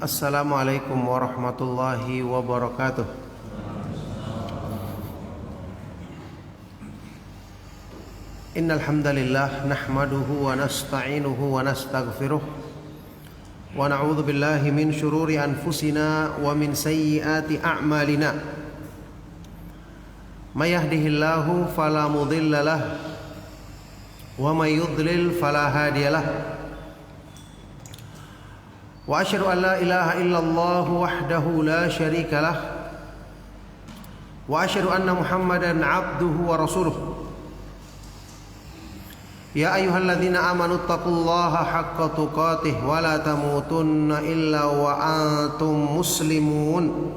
Assalamualaikum warahmatullahi wabarakatuh. Innal hamdalillah nahmaduhu wa nasta'inuhu wa nastaghfiruh wa na'udzu billahi min shururi anfusina wa min sayyiati a'malina. May yahdihillahu fala mudilla lahu wa may yudlil fala hadiyalah. Wa asyhadu an la ilaha illallah wahdahu la syarika lah wa asyhadu anna Muhammadan abduhu wa rasuluh. Ya ayyuhalladzina amanu taqullaha haqqa tuqatih wa la tamutunna illa wa antum muslimun.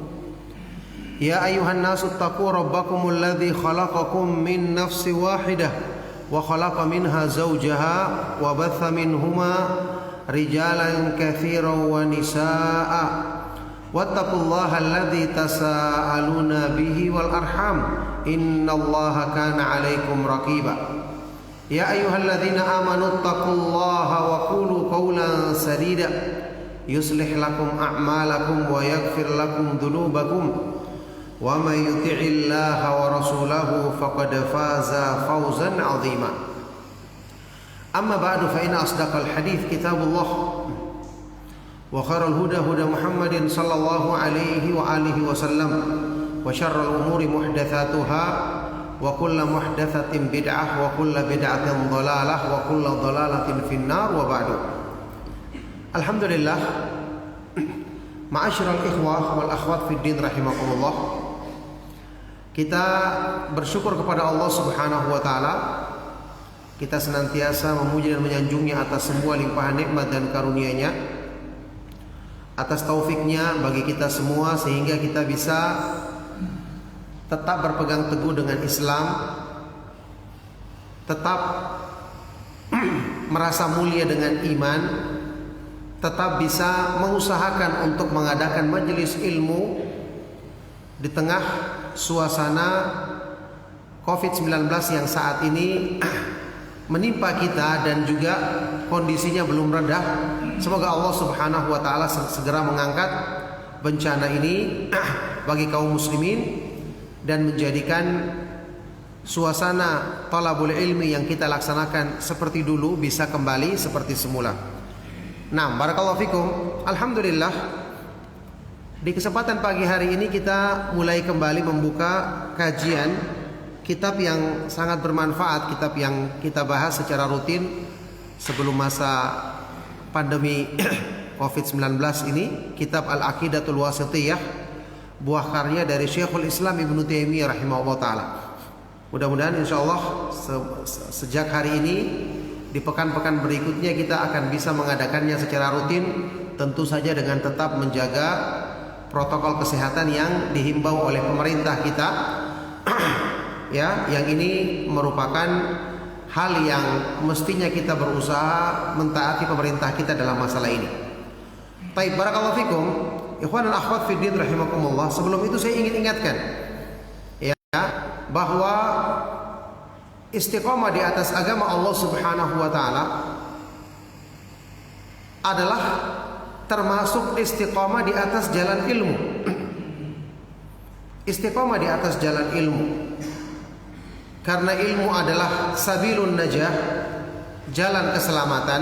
Ya ayyuhan nasu taqu rabbakumul ladzi khalaqakum min nafsin wahidah wa khalaqa minha zawjaha wa batha minhuma rijalan katsiran wa nisaa'a wattaqullaha alladzi tasaaluna bihi wal arham innallaha kana 'alaikum raqiba. Ya ayyuhalladzina amanu taqullaha wa qulu qawlan sadida yuslih lakum a'malakum wa yaghfir lakum dhunubakum wa may yuti'illaha wa rasulahu faqad faza fawzan 'azima. Amma ba'du fa inna asdaqal hadits kitabullah wa khairal huda huda Muhammadin sallallahu alaihi wa alihi wasallam wa syarrul umuri muhdatsatuha wa kullu muhdatsatin bid'ah wa kullu bid'atin dhalalah wa kullu dhalalatin finnar wa ba'du. Alhamdulillah, ma'asyiral ikhwah wal akhwat fid din rahimakumullah. Kita bersyukur kepada Allah Subhanahu wa taala. Kita senantiasa memuji dan menyanjungnya atas semua limpahan nikmat dan karunia-Nya, atas taufiknya bagi kita semua sehingga kita bisa tetap berpegang teguh dengan Islam, tetap merasa mulia dengan iman, tetap bisa mengusahakan untuk mengadakan majelis ilmu di tengah suasana COVID-19 yang saat ini menimpa kita dan juga kondisinya belum reda. Semoga Allah Subhanahu wa taala segera mengangkat bencana ini bagi kaum muslimin dan menjadikan suasana talabul ilmi yang kita laksanakan seperti dulu bisa kembali seperti semula. Nah, barakallahu fikum. Alhamdulillah, di kesempatan pagi hari ini kita mulai kembali membuka kajian kitab yang sangat bermanfaat, kitab yang kita bahas secara rutin sebelum masa pandemi COVID-19 ini, kitab Al-Aqidatul Wasithiyah, buah karya dari Syekhul Islam Ibnu Taimiyah rahimahullah taala. Mudah-mudahan insyaallah sejak hari ini di pekan-pekan berikutnya kita akan bisa mengadakannya secara rutin, tentu saja dengan tetap menjaga protokol kesehatan yang dihimbau oleh pemerintah kita. Ya, yang ini merupakan hal yang mestinya kita berusaha mentaati pemerintah kita dalam masalah ini. Baik, barakallahu fikum, ikhwan dan akhwat fiddin rahimakumullah. Sebelum itu saya ingin ingatkan ya bahwa istiqomah di atas agama Allah Subhanahu wa taala adalah termasuk istiqomah di atas jalan ilmu. Istiqomah di atas jalan ilmu. Karena ilmu adalah sabilun najah, jalan keselamatan.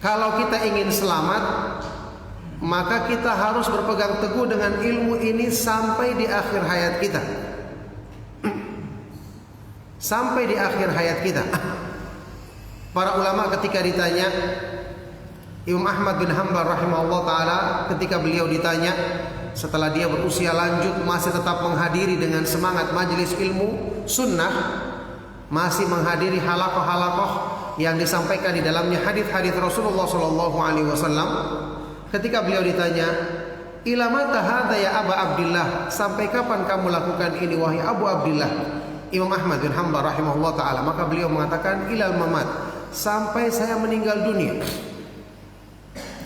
Kalau kita ingin selamat, maka kita harus berpegang teguh dengan ilmu ini sampai di akhir hayat kita. Sampai di akhir hayat kita. Para ulama ketika ditanya, Imam Ahmad bin Hanbal rahimahullah taala ketika beliau ditanya setelah dia berusia lanjut masih tetap menghadiri dengan semangat majelis ilmu sunnah, masih menghadiri halaqah-halaqah yang disampaikan di dalamnya hadis-hadis Rasulullah sallallahu alaihi wasallam. Ketika beliau ditanya, "Ila mata hadza ya Aba Abdillah?" Sampai kapan kamu lakukan ini wahai Abu Abdillah? Imam Ahmad bin Hanbal rahimahullah taala, maka beliau mengatakan, "Ilal mamat." Sampai saya meninggal dunia.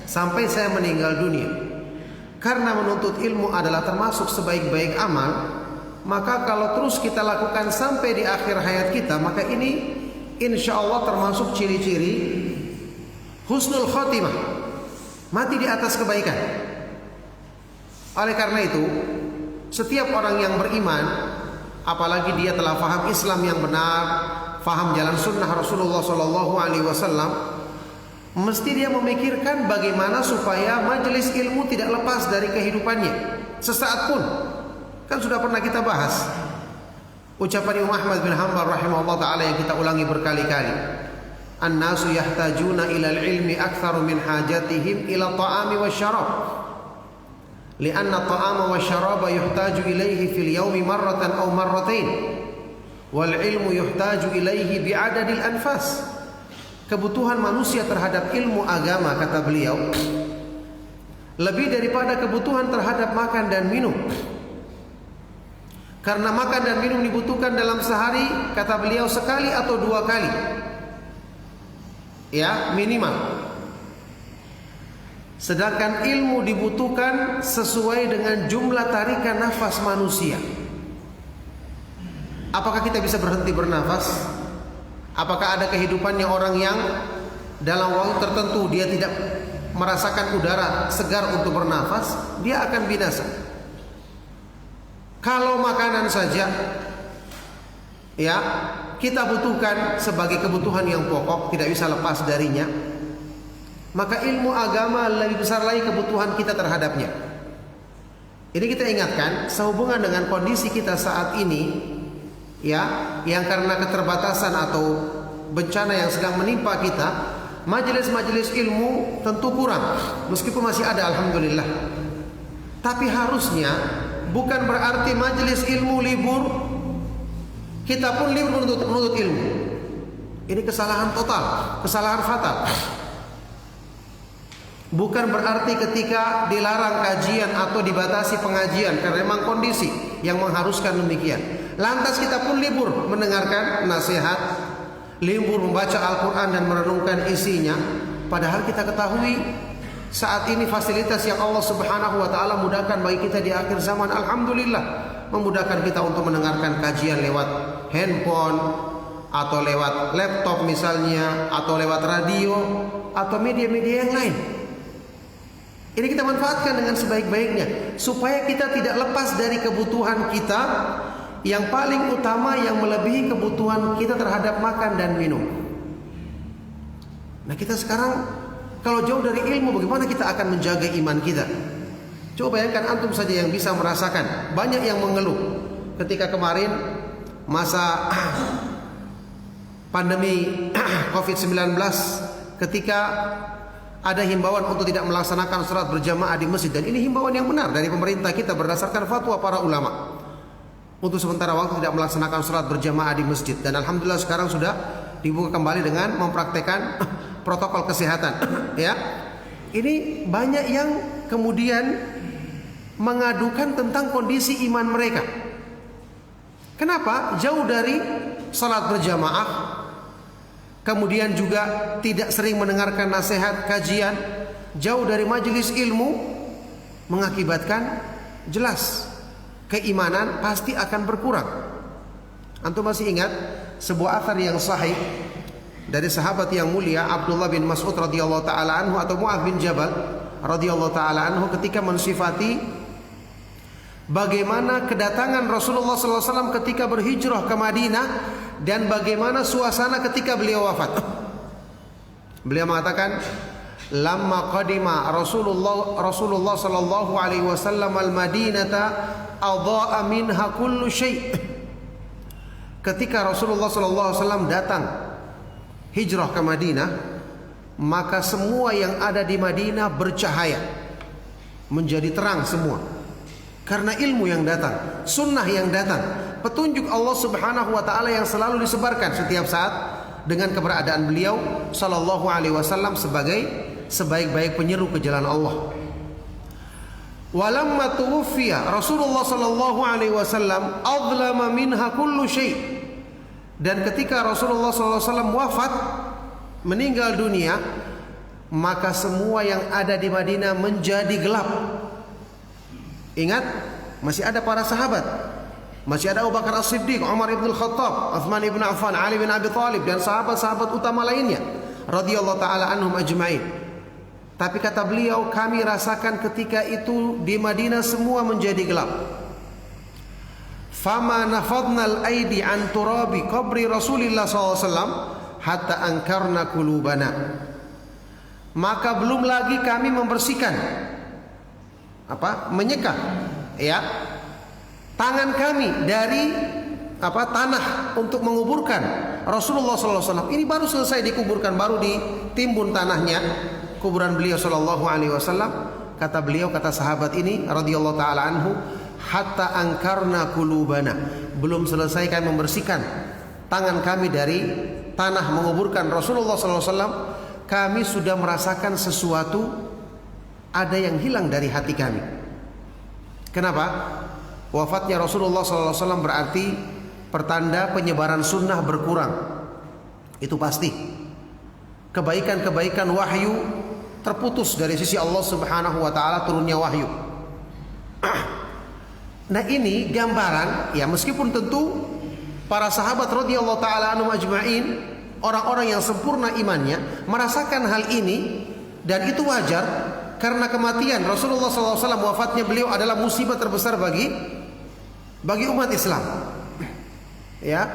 Sampai saya meninggal dunia. Karena menuntut ilmu adalah termasuk sebaik-baik amal, maka kalau terus kita lakukan sampai di akhir hayat kita, maka ini insya Allah termasuk ciri-ciri husnul khotimah, mati di atas kebaikan. Oleh karena itu, setiap orang yang beriman, apalagi dia telah faham Islam yang benar, faham jalan sunnah Rasulullah SAW, mesti dia memikirkan bagaimana supaya majelis ilmu tidak lepas dari kehidupannya sesaat pun. Kan sudah pernah kita bahas ucapan Imam Ahmad bin Hanbal rahimahullah ta'ala yang kita ulangi berkali-kali. An-nasu yahtajuna ilal ilmi aktsaru min hajatihim ila ta'ami wa syarab. Lianna ta'ama wa syaraba yuhtaju ilaihi fil yawmi marratan aw marratain. Wal ilmu yuhtaju ilaihi bi'adadil anfas. Kebutuhan manusia terhadap ilmu agama, kata beliau, lebih daripada kebutuhan terhadap makan dan minum. Karena makan dan minum dibutuhkan dalam sehari, kata beliau, sekali atau 2 kali, ya minimal. Sedangkan ilmu dibutuhkan sesuai dengan jumlah tarikan nafas manusia. Apakah kita bisa berhenti bernafas? Apakah ada kehidupannya orang yang dalam waktu tertentu dia tidak merasakan udara segar untuk bernafas? Dia akan binasa. Kalau makanan saja, ya, kita butuhkan sebagai kebutuhan yang pokok, tidak bisa lepas darinya, maka ilmu agama lebih besar lagi kebutuhan kita terhadapnya. Ini kita ingatkan sehubungan dengan kondisi kita saat ini, ya, yang karena keterbatasan atau bencana yang sedang menimpa kita, majelis-majelis ilmu tentu kurang, meskipun masih ada alhamdulillah. Tapi harusnya bukan berarti majelis ilmu libur, kita pun libur menuntut ilmu. Ini kesalahan total, kesalahan fatal. Bukan berarti ketika dilarang kajian atau dibatasi pengajian karena memang kondisi yang mengharuskan demikian, lantas kita pun libur mendengarkan nasihat, libur membaca Al-Quran dan merenungkan isinya. Padahal kita ketahui saat ini fasilitas yang Allah Subhanahu wa ta'ala mudahkan bagi kita di akhir zaman, alhamdulillah, memudahkan kita untuk mendengarkan kajian lewat handphone atau lewat laptop misalnya, atau lewat radio atau media-media yang lain. Ini kita manfaatkan dengan sebaik-baiknya supaya kita tidak lepas dari kebutuhan kita yang paling utama, yang melebihi kebutuhan kita terhadap makan dan minum. Nah, kita sekarang kalau jauh dari ilmu, bagaimana kita akan menjaga iman kita? Coba bayangkan antum saja yang bisa merasakan. Banyak yang mengeluh ketika kemarin masa pandemi COVID-19, ketika ada himbauan untuk tidak melaksanakan salat berjamaah di masjid, dan ini himbauan yang benar dari pemerintah kita berdasarkan fatwa para ulama. Untuk sementara waktu tidak melaksanakan salat berjamaah di masjid, dan alhamdulillah sekarang sudah dibuka kembali dengan mempraktekkan protokol kesehatan. Ya, ini banyak yang kemudian mengadukan tentang kondisi iman mereka. Kenapa? Jauh dari salat berjamaah, kemudian juga tidak sering mendengarkan nasihat kajian, jauh dari majelis ilmu, mengakibatkan jelas keimanan pasti akan berkurang. Antum masih ingat sebuah athar yang sahih dari sahabat yang mulia Abdullah bin Mas'ud radhiyallahu taala anhu atau Mu'adz bin Jabal radhiyallahu taala anhu ketika mensifati bagaimana kedatangan Rasulullah sallallahu alaihi wasallam ketika berhijrah ke Madinah dan bagaimana suasana ketika beliau wafat. Beliau mengatakan, "Lamma qadima Rasulullah sallallahu alaihi wasallam al-Madinata adha'a minha kullu syai'." Ketika Rasulullah sallallahu alaihi wasallam datang hijrah ke Madinah, maka semua yang ada di Madinah bercahaya, menjadi terang semua. Karena ilmu yang datang, sunnah yang datang, petunjuk Allah Subhanahu wa taala yang selalu disebarkan setiap saat dengan keberadaan beliau sallallahu alaihi wasallam sebagai sebaik-baik penyeru ke jalan Allah. Walamma tuwfiya Rasulullah sallallahu alaihi wasallam adlama minha kullu syai'. Dan ketika Rasulullah sallallahu alaihi wasallam wafat, meninggal dunia, maka semua yang ada di Madinah menjadi gelap. Ingat, masih ada para sahabat, masih ada Abu Bakar As-Siddiq, Umar ibn Khattab, Uthman ibn Affan, Ali bin Abi Thalib, dan sahabat-sahabat utama lainnya radhiyallahu taala anhum ajma'in. Tapi kata beliau, kami rasakan ketika itu di Madinah semua menjadi gelap. Fama nafadnal aidi an turabi qabri Rasulillah SAW hatta angkarna kulubana. Maka belum lagi kami membersihkan menyeka tangan kami dari tanah untuk menguburkan Rasulullah SAW. Ini baru selesai dikuburkan, baru ditimbun tanahnya kuburan beliau sallallahu alaihi wasallam. Kata beliau, kata sahabat ini radhiyallahu taala anhu, hatta angkarna kulubana. Belum selesai kami membersihkan tangan kami dari tanah menguburkan Rasulullah sallallahu alaihi wasallam, kami sudah merasakan sesuatu ada yang hilang dari hati kami. Kenapa? Wafatnya Rasulullah sallallahu alaihi wasallam berarti pertanda penyebaran sunnah berkurang. Itu pasti. Kebaikan-kebaikan wahyu terputus dari sisi Allah Subhanahu wa taala, turunnya wahyu. Nah, ini gambaran, ya, meskipun tentu para sahabat radhiyallahu taala anhum ajma'in, orang-orang yang sempurna imannya, merasakan hal ini, dan itu wajar karena kematian Rasulullah SAW, wafatnya beliau adalah musibah terbesar bagi umat Islam. Ya,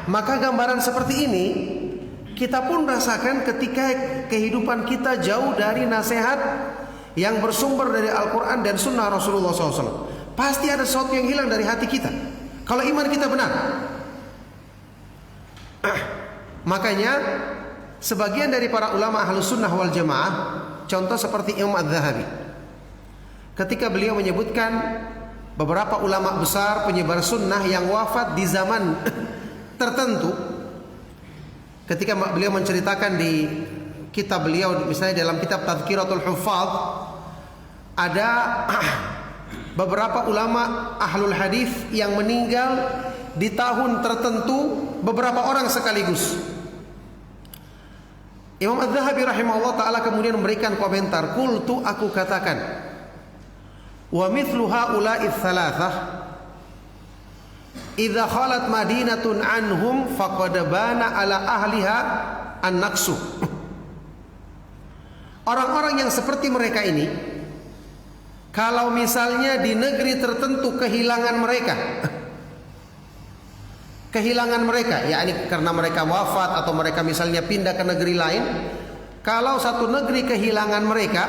maka gambaran seperti ini kita pun rasakan ketika kehidupan kita jauh dari nasihat yang bersumber dari Al-Quran dan Sunnah Rasulullah SAW. Pasti ada sesuatu yang hilang dari hati kita kalau iman kita benar. Makanya sebagian dari para ulama Ahlus Sunnah wal Jamaah, contoh seperti Imam Az-Zahabi, ketika beliau menyebutkan beberapa ulama besar penyebar sunnah yang wafat di zaman tertentu, ketika beliau menceritakan di kitab beliau, misalnya dalam kitab Tadhkiratul Huffaz, ada beberapa ulama ahlul hadis yang meninggal di tahun tertentu, beberapa orang sekaligus. Imam Az-Zahabi rahimahullah ta'ala kemudian memberikan komentar, qultu, aku katakan, wa mithlu haula'i tsalatsah idza khalat madinatun anhum faqad bana ala ahliha an-naqsu. Orang-orang yang seperti mereka ini, kalau misalnya di negeri tertentu kehilangan mereka, yakni karena mereka wafat atau mereka misalnya pindah ke negeri lain, kalau satu negeri kehilangan mereka,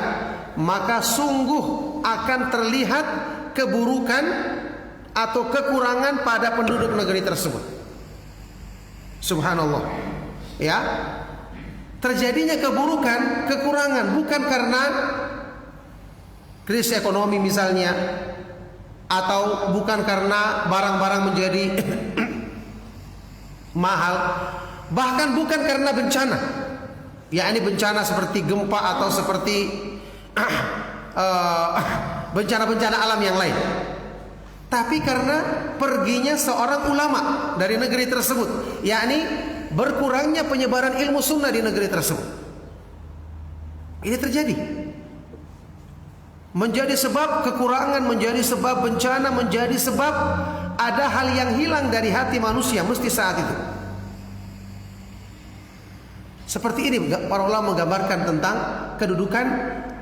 maka sungguh akan terlihat keburukan atau kekurangan pada penduduk negeri tersebut. Subhanallah. Ya, terjadinya keburukan, kekurangan bukan karena krisis ekonomi misalnya, atau bukan karena barang-barang menjadi mahal, bahkan bukan karena bencana, yakni bencana seperti gempa atau seperti bencana-bencana alam yang lain, tapi karena perginya seorang ulama dari negeri tersebut, yakni berkurangnya penyebaran ilmu sunnah di negeri tersebut. Ini terjadi, menjadi sebab kekurangan, menjadi sebab bencana, menjadi sebab ada hal yang hilang dari hati manusia mesti saat itu. Seperti ini para ulama menggambarkan tentang kedudukan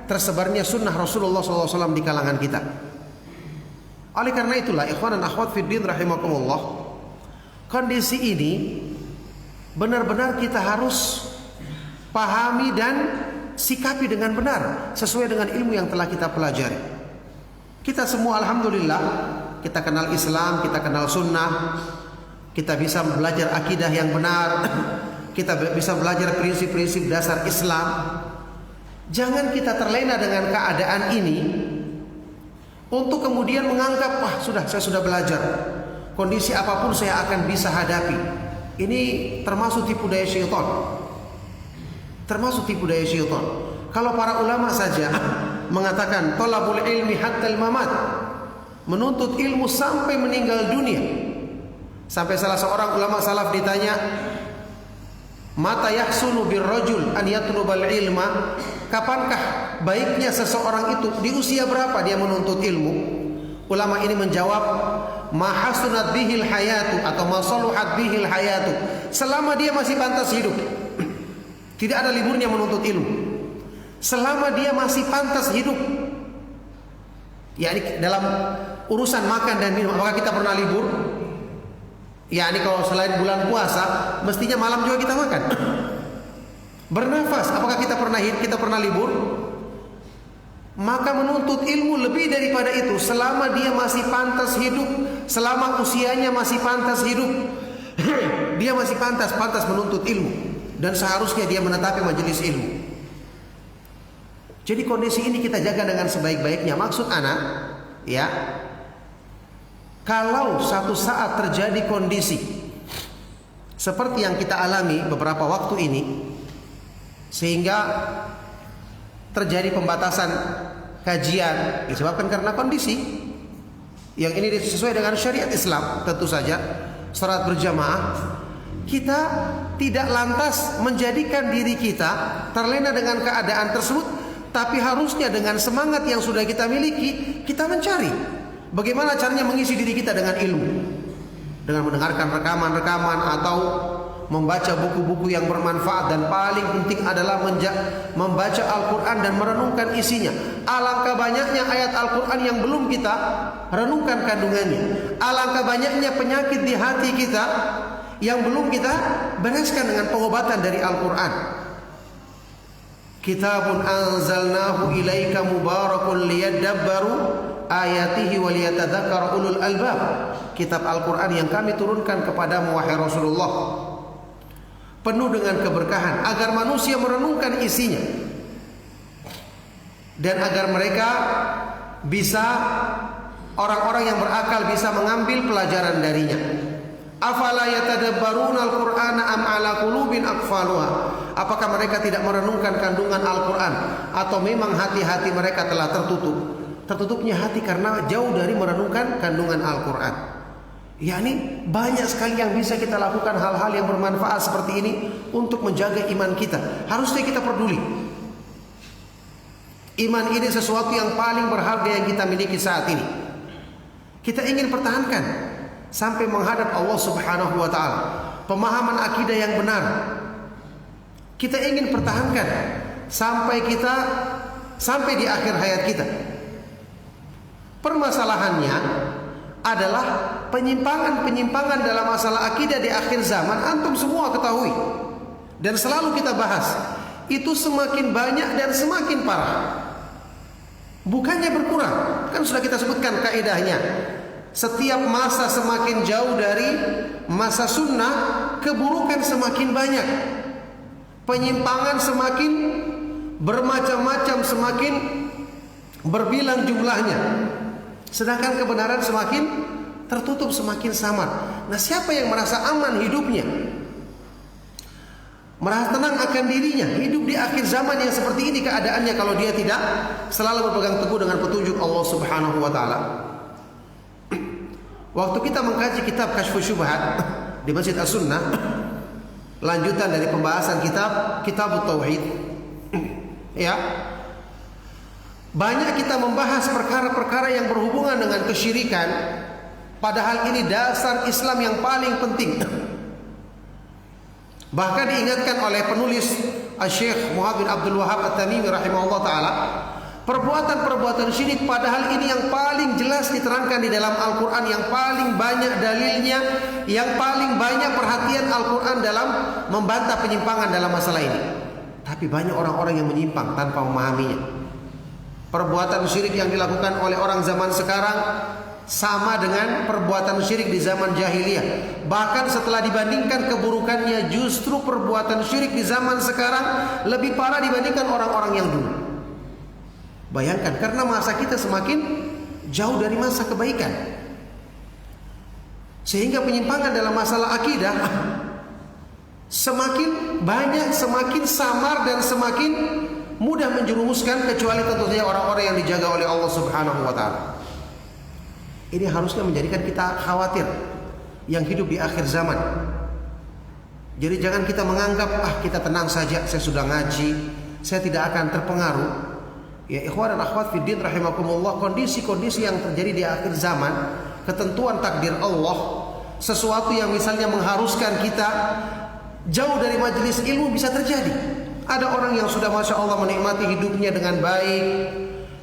tersebarnya sunnah Rasulullah SAW di kalangan kita. Oleh karena itulah, ikhwan dan akhwat fiddin rahimakumullah, kondisi ini benar-benar kita harus pahami dan sikapi dengan benar sesuai dengan ilmu yang telah kita pelajari. Kita semua alhamdulillah, kita kenal Islam, kita kenal sunnah, kita bisa belajar akidah yang benar, kita bisa belajar prinsip-prinsip dasar Islam. Jangan kita terlena dengan keadaan ini untuk kemudian menganggap, wah sudah, saya sudah belajar, kondisi apapun saya akan bisa hadapi. Ini termasuk tipu daya syaitan. Termasuk tipu daya syaitan. Kalau para ulama saja mengatakan thalabul ilmi hattal mamat, menuntut ilmu sampai meninggal dunia. Sampai salah seorang ulama salaf ditanya, mata yahsunu birrajul an yatlubal ilma, kapankah baiknya seseorang itu, di usia berapa dia menuntut ilmu? Ulama ini menjawab, ma hasunat bihil hayatu atau ma saluhat bihil hayatu, selama dia masih pantas hidup, tidak ada liburnya menuntut ilmu. selama dia masih pantas hidup. Yani dalam urusan makan dan minum, apakah kita pernah libur? Yani kalau selain bulan puasa, mestinya malam juga kita makan. Bernafas, apakah kita pernah libur? Maka menuntut ilmu lebih daripada itu, selama dia masih pantas hidup, selama usianya masih pantas hidup, dia masih pantas menuntut ilmu, dan seharusnya dia menetapi majelis ilmu. Jadi kondisi ini kita jaga dengan sebaik-baiknya. Maksud anak, ya, kalau satu saat terjadi kondisi seperti yang kita alami beberapa waktu ini, sehingga terjadi pembatasan kajian disebabkan karena kondisi yang ini sesuai dengan syariat Islam, tentu saja salat berjamaah, kita tidak lantas menjadikan diri kita terlena dengan keadaan tersebut, tapi harusnya dengan semangat yang sudah kita miliki, kita mencari bagaimana caranya mengisi diri kita dengan ilmu, dengan mendengarkan rekaman-rekaman atau membaca buku-buku yang bermanfaat, dan paling penting adalah membaca Al-Quran dan merenungkan isinya. Alangkah banyaknya ayat Al-Quran yang belum kita renungkan kandungannya. Alangkah banyaknya penyakit di hati kita yang belum kita bereskan dengan pengobatan dari Al-Quran. Kitabun anzalnahu ilaika mubarakun liyadabbaru ayatihi wa liyatadzakkara ulul albab. Kitab Al-Quran yang kami turunkan kepadamu wahai Rasulullah, penuh dengan keberkahan agar manusia merenungkan isinya dan agar mereka bisa, orang-orang yang berakal bisa mengambil pelajaran darinya. Afala yatadabbaruna al-Qur'ana am ala qulubin aqfaluha? Apakah mereka tidak merenungkan kandungan Al-Qur'an, atau memang hati-hati mereka telah tertutupnya hati karena jauh dari merenungkan kandungan Al-Qur'an? Yani banyak sekali yang bisa kita lakukan, hal-hal yang bermanfaat seperti ini untuk menjaga iman kita. Harusnya kita peduli. Iman ini sesuatu yang paling berharga yang kita miliki saat ini. Kita ingin pertahankan sampai menghadap Allah Subhanahu wa taala. Pemahaman akidah yang benar kita ingin pertahankan sampai di akhir hayat kita. Permasalahannya adalah penyimpangan dalam masalah akidah di akhir zaman. Antum semua ketahui dan selalu kita bahas, itu semakin banyak dan semakin parah, bukannya berkurang. Kan sudah kita sebutkan kaidahnya, setiap masa semakin jauh dari masa sunnah, keburukan semakin banyak, penyimpangan semakin bermacam-macam, semakin berbilang jumlahnya, sedangkan kebenaran semakin tertutup, semakin samar. Nah, siapa yang merasa aman hidupnya, merasa tenang akan dirinya, hidup di akhir zaman yang seperti ini keadaannya, kalau dia tidak selalu berpegang teguh dengan petunjuk Allah Subhanahu wa taala? Waktu kita mengkaji kitab Kasyfus Syubhat di Masjid As-Sunnah, lanjutan dari pembahasan kitab Tauhid, ya, banyak kita membahas perkara-perkara yang berhubungan dengan kesyirikan, padahal ini dasar Islam yang paling penting. Bahkan diingatkan oleh penulis Syekh Muhammad bin Abdul Wahhab At-Tamimi rahimahullah taala, perbuatan-perbuatan syirik padahal ini yang paling jelas diterangkan di dalam Al-Quran, yang paling banyak dalilnya, yang paling banyak perhatian Al-Quran dalam membantah penyimpangan dalam masalah ini. Tapi banyak orang-orang yang menyimpang tanpa memahaminya. Perbuatan syirik yang dilakukan oleh orang zaman sekarang sama dengan perbuatan syirik di zaman jahiliyah. Bahkan setelah dibandingkan keburukannya, justru perbuatan syirik di zaman sekarang lebih parah dibandingkan orang-orang yang dulu. Bayangkan, karena masa kita semakin jauh dari masa kebaikan, sehingga penyimpangan dalam masalah akidah semakin banyak, semakin samar, dan semakin mudah menjerumuskan, kecuali tentu saja orang-orang yang dijaga oleh Allah Subhanahu wa taala. Ini harusnya menjadikan kita khawatir yang hidup di akhir zaman. Jadi jangan kita menganggap, kita tenang saja, saya sudah ngaji, saya tidak akan terpengaruh. Ya ikhwan dan akhwat fiddin rahimakumullah, kondisi-kondisi yang terjadi di akhir zaman, ketentuan takdir Allah, sesuatu yang misalnya mengharuskan kita jauh dari majelis ilmu bisa terjadi. Ada orang yang sudah Masya Allah menikmati hidupnya dengan baik.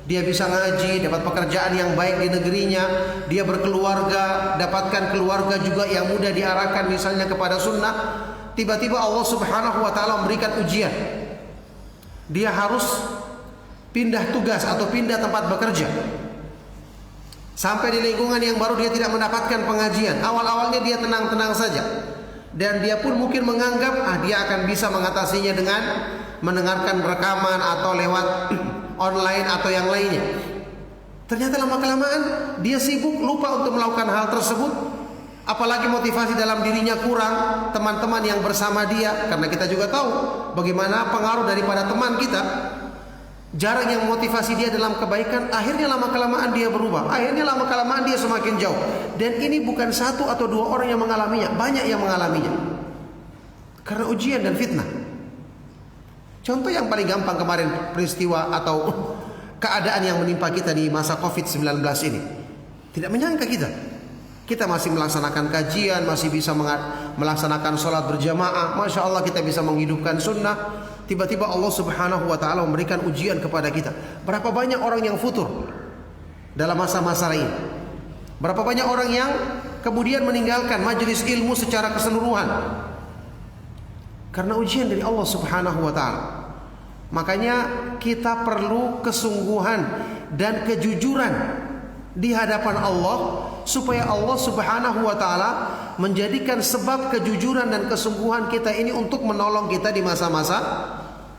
Dia bisa ngaji, dapat pekerjaan yang baik di negerinya. Dia berkeluarga, dapatkan keluarga juga yang mudah diarahkan misalnya kepada sunnah. Tiba-tiba Allah Subhanahu wa ta'ala memberikan ujian. Dia harus pindah tugas atau pindah tempat bekerja. Sampai di lingkungan yang baru dia tidak mendapatkan pengajian. Awal-awalnya dia tenang-tenang saja. Dan dia pun mungkin menganggap dia akan bisa mengatasinya dengan mendengarkan rekaman atau lewat online atau yang lainnya. Ternyata lama-kelamaan dia sibuk, lupa untuk melakukan hal tersebut. Apalagi motivasi dalam dirinya kurang, teman-teman yang bersama dia, karena kita juga tahu bagaimana pengaruh daripada teman kita. Jarang yang motivasi dia dalam kebaikan, akhirnya lama-kelamaan dia berubah. Akhirnya lama-kelamaan dia semakin jauh. Dan ini bukan satu atau dua orang yang mengalaminya, banyak yang mengalaminya. Karena ujian dan fitnah. Contoh yang paling gampang kemarin, peristiwa atau keadaan yang menimpa kita di masa COVID-19 ini. Tidak menyangka kita masih melaksanakan kajian, masih bisa melaksanakan sholat berjamaah. Masya Allah kita bisa menghidupkan sunnah. Tiba-tiba Allah Subhanahu wa ta'ala memberikan ujian kepada kita. Berapa banyak orang yang futur dalam masa-masa ini? Berapa banyak orang yang kemudian meninggalkan majelis ilmu secara keseluruhan karena ujian dari Allah Subhanahu wa ta'ala. Makanya kita perlu kesungguhan dan kejujuran di hadapan Allah, supaya Allah Subhanahu wa ta'ala menjadikan sebab kejujuran dan kesungguhan kita ini untuk menolong kita di masa-masa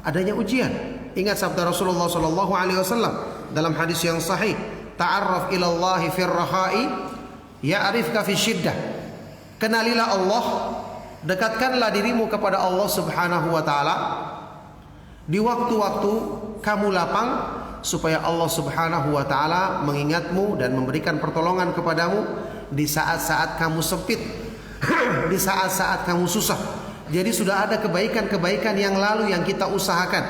adanya ujian. Ingat sabda Rasulullah sallallahu alaihi wasallam dalam hadis yang sahih, ta'arraf ila Allah fir raha'i ya'rifka fi syiddah. Kenalilah Allah, dekatkanlah dirimu kepada Allah Subhanahu wa ta'ala di waktu-waktu kamu lapang, supaya Allah Subhanahu wa ta'ala mengingatmu dan memberikan pertolongan kepadamu di saat-saat kamu sempit, di saat-saat kamu susah. Jadi sudah ada kebaikan-kebaikan yang lalu yang kita usahakan.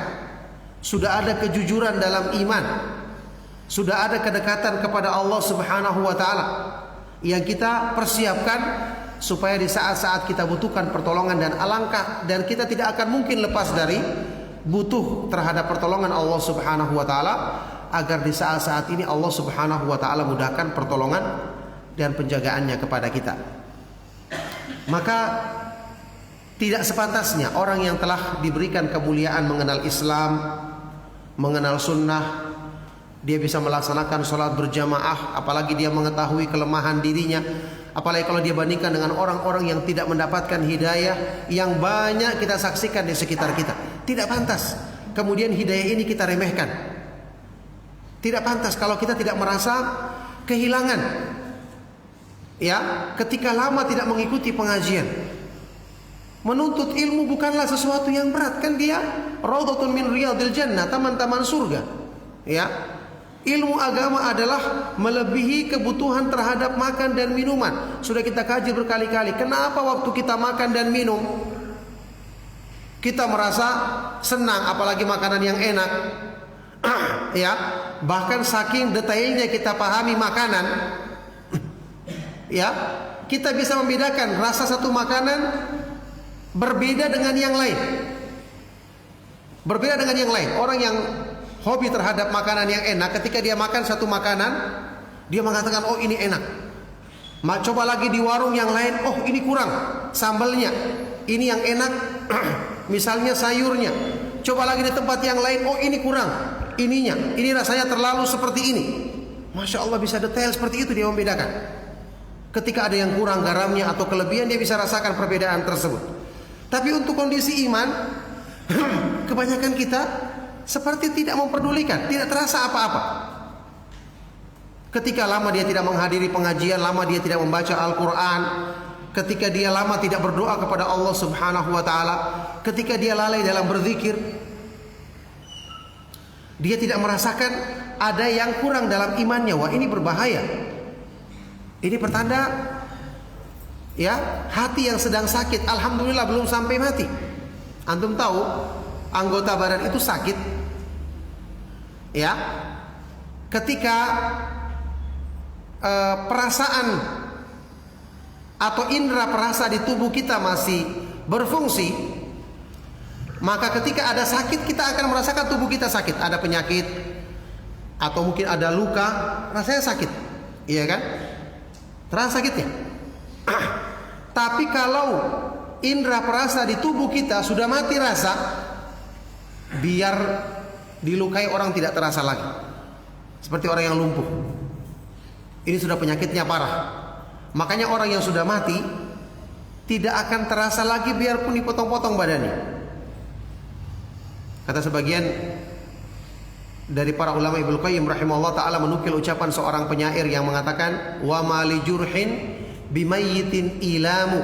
Sudah ada kejujuran dalam iman. Sudah ada kedekatan kepada Allah Subhanahu wa ta'ala yang kita persiapkan supaya di saat-saat kita butuhkan pertolongan, dan alangkah dan kita tidak akan mungkin lepas dari butuh terhadap pertolongan Allah Subhanahu wa ta'ala, agar di saat-saat ini Allah Subhanahu wa ta'ala mudahkan pertolongan dan penjagaannya kepada kita. Maka tidak sepantasnya orang yang telah diberikan kemuliaan mengenal Islam, mengenal sunnah, dia bisa melaksanakan sholat berjamaah, apalagi dia mengetahui kelemahan dirinya, apalagi kalau dia bandingkan dengan orang-orang yang tidak mendapatkan hidayah yang banyak kita saksikan di sekitar kita. Tidak pantas kemudian hidayah ini kita remehkan. Tidak pantas kalau kita tidak merasa kehilangan, ya, ketika lama tidak mengikuti pengajian. Menuntut ilmu bukanlah sesuatu yang berat, kan dia raudhatun min riyadil jannah, taman-taman surga. Ya, ilmu agama adalah melebihi kebutuhan terhadap makan dan minuman. Sudah kita kaji berkali-kali. Kenapa waktu kita makan dan minum kita merasa senang, apalagi makanan yang enak? Ya, bahkan saking detailnya kita pahami makanan, ya, kita bisa membedakan rasa satu makanan berbeda dengan yang lain. Berbeda dengan yang lain. Orang yang hobi terhadap makanan yang enak, ketika dia makan satu makanan, dia mengatakan, oh ini enak. Coba lagi di warung yang lain, oh ini kurang sambalnya, ini yang enak misalnya sayurnya. Coba lagi di tempat yang lain, oh ini kurang ininya, ini rasanya terlalu seperti ini. Masya Allah, bisa detail seperti itu dia membedakan. Ketika ada yang kurang garamnya atau kelebihan, dia bisa rasakan perbedaan tersebut. Tapi untuk kondisi iman, kebanyakan kita seperti tidak memperdulikan, tidak terasa apa-apa. Ketika lama dia tidak menghadiri pengajian, lama dia tidak membaca Al-Quran, ketika dia lama tidak berdoa kepada Allah Subhanahu wa ta'ala, ketika dia lalai dalam berzikir, dia tidak merasakan ada yang kurang dalam imannya. Wah, ini berbahaya. Ini pertanda, ya, hati yang sedang sakit. Alhamdulillah belum sampai mati. Antum tahu anggota badan itu sakit, ya, ketika perasaan atau indera perasa di tubuh kita masih berfungsi, Maka ketika ada sakit, kita akan merasakan tubuh kita sakit. Ada penyakit atau mungkin ada luka, rasanya sakit, iya kan? Terasa sakitnya. Tapi kalau indera perasa di tubuh kita sudah mati rasa, biar dilukai orang tidak terasa lagi. Seperti orang yang lumpuh, ini sudah penyakitnya parah. Makanya orang yang sudah mati tidak akan terasa lagi biarpun dipotong-potong badannya. Kata sebagian dari para ulama, Ibnu Qayyim rahimahullah taala menukil ucapan seorang penyair yang mengatakan, wa ma li jurhin bimayyitin ilamu.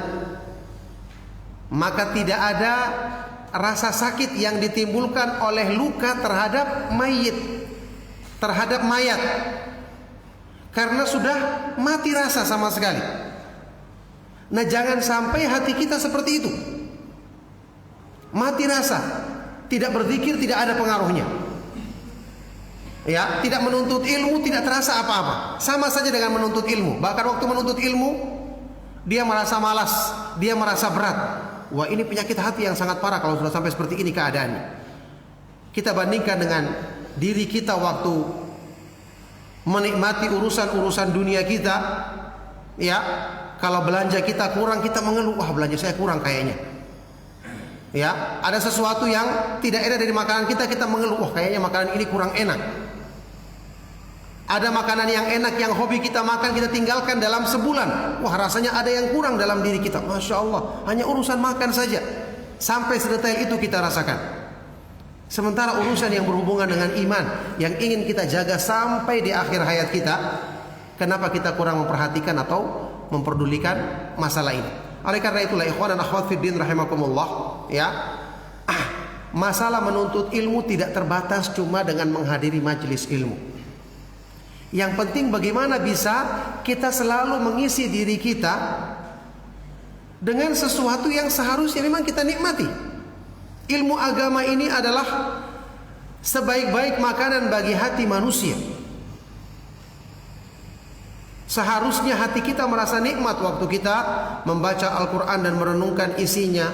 Maka tidak ada rasa sakit yang ditimbulkan oleh luka terhadap mayit, terhadap mayat, karena sudah mati rasa sama sekali. Nah, jangan sampai hati kita seperti itu, mati rasa, tidak berzikir, tidak ada pengaruhnya. Ya, tidak menuntut ilmu, tidak terasa apa-apa. Sama saja dengan menuntut ilmu. Bahkan waktu menuntut ilmu, dia merasa malas, dia merasa berat. Wah, ini penyakit hati yang sangat parah kalau sudah sampai seperti ini keadaannya. Kita bandingkan dengan diri kita waktu menikmati urusan-urusan dunia kita. Ya, kalau belanja kita kurang, kita mengeluh, wah belanja saya kurang kayaknya. Ya, ada sesuatu yang tidak enak dari makanan kita, kita mengeluh, wah kayaknya makanan ini kurang enak. Ada makanan yang enak yang hobi kita makan, kita tinggalkan dalam sebulan, wah rasanya ada yang kurang dalam diri kita. Masya Allah, hanya urusan makan saja, sampai sedetail itu kita rasakan. Sementara urusan yang berhubungan dengan iman, yang ingin kita jaga sampai di akhir hayat kita, kenapa kita kurang memperhatikan atau memperdulikan masalah ini? Oleh karena itulah ikhwan dan akhwat fiddin rahimakumullah, ya, masalah menuntut ilmu tidak terbatas cuma dengan menghadiri majelis ilmu. Yang penting bagaimana bisa kita selalu mengisi diri kita dengan sesuatu yang seharusnya memang kita nikmati. Ilmu agama ini adalah sebaik-baik makanan bagi hati manusia. Seharusnya hati kita merasa nikmat waktu kita membaca Al-Quran dan merenungkan isinya.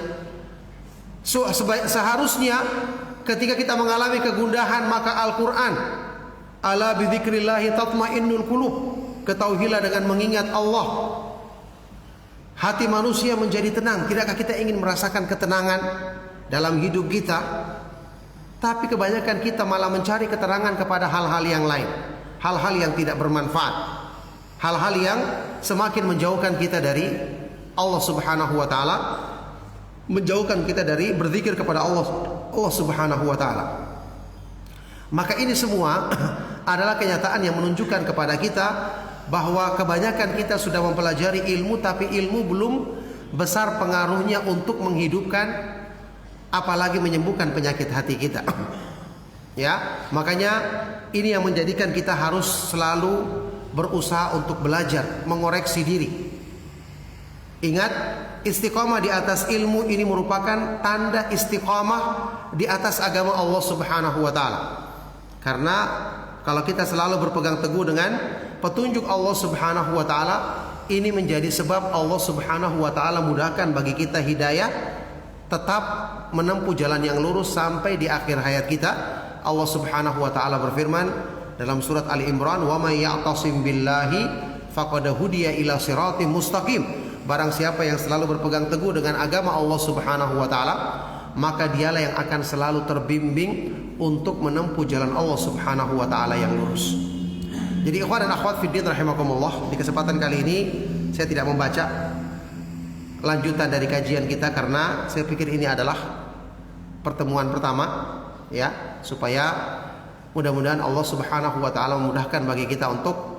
Seharusnya ketika kita mengalami kegundahan, maka Al-Quran, ala bidzikrillahi tatmainnul qulub, ketahuilah dengan mengingat Allah hati manusia menjadi tenang. Tidakkah kita ingin merasakan ketenangan dalam hidup kita? Tapi kebanyakan kita malah mencari keterangan kepada hal-hal yang lain, hal-hal yang tidak bermanfaat, hal-hal yang semakin menjauhkan kita dari Allah Subhanahu wa taala, menjauhkan kita dari berzikir kepada Allah Subhanahu wa taala. Maka ini semua adalah kenyataan yang menunjukkan kepada kita bahwa kebanyakan kita sudah mempelajari ilmu, tapi ilmu belum besar pengaruhnya untuk menghidupkan, apalagi menyembuhkan penyakit hati kita. Ya, makanya ini yang menjadikan kita harus selalu berusaha untuk belajar, mengoreksi diri. Ingat, istiqamah di atas ilmu ini merupakan tanda istiqamah di atas agama Allah Subhanahu wa taala. Karena kalau kita selalu berpegang teguh dengan petunjuk Allah Subhanahu wa taala, ini menjadi sebab Allah Subhanahu wa taala mudahkan bagi kita hidayah, tetap menempuh jalan yang lurus sampai di akhir hayat kita. Allah Subhanahu wa taala berfirman dalam surat Ali Imran, wa may ya'tasim billahi faqad hudiya ila siratim mustaqim. Barang siapa yang selalu berpegang teguh dengan agama Allah Subhanahu wa taala, maka dialah yang akan selalu terbimbing untuk menempuh jalan Allah Subhanahu wa taala yang lurus. Jadi ikhwan dan akhwat fiddin rahimakumullah, di kesempatan kali ini saya tidak membaca lanjutan dari kajian kita karena saya pikir ini adalah pertemuan pertama, ya, supaya mudah-mudahan Allah Subhanahu wa taala memudahkan bagi kita untuk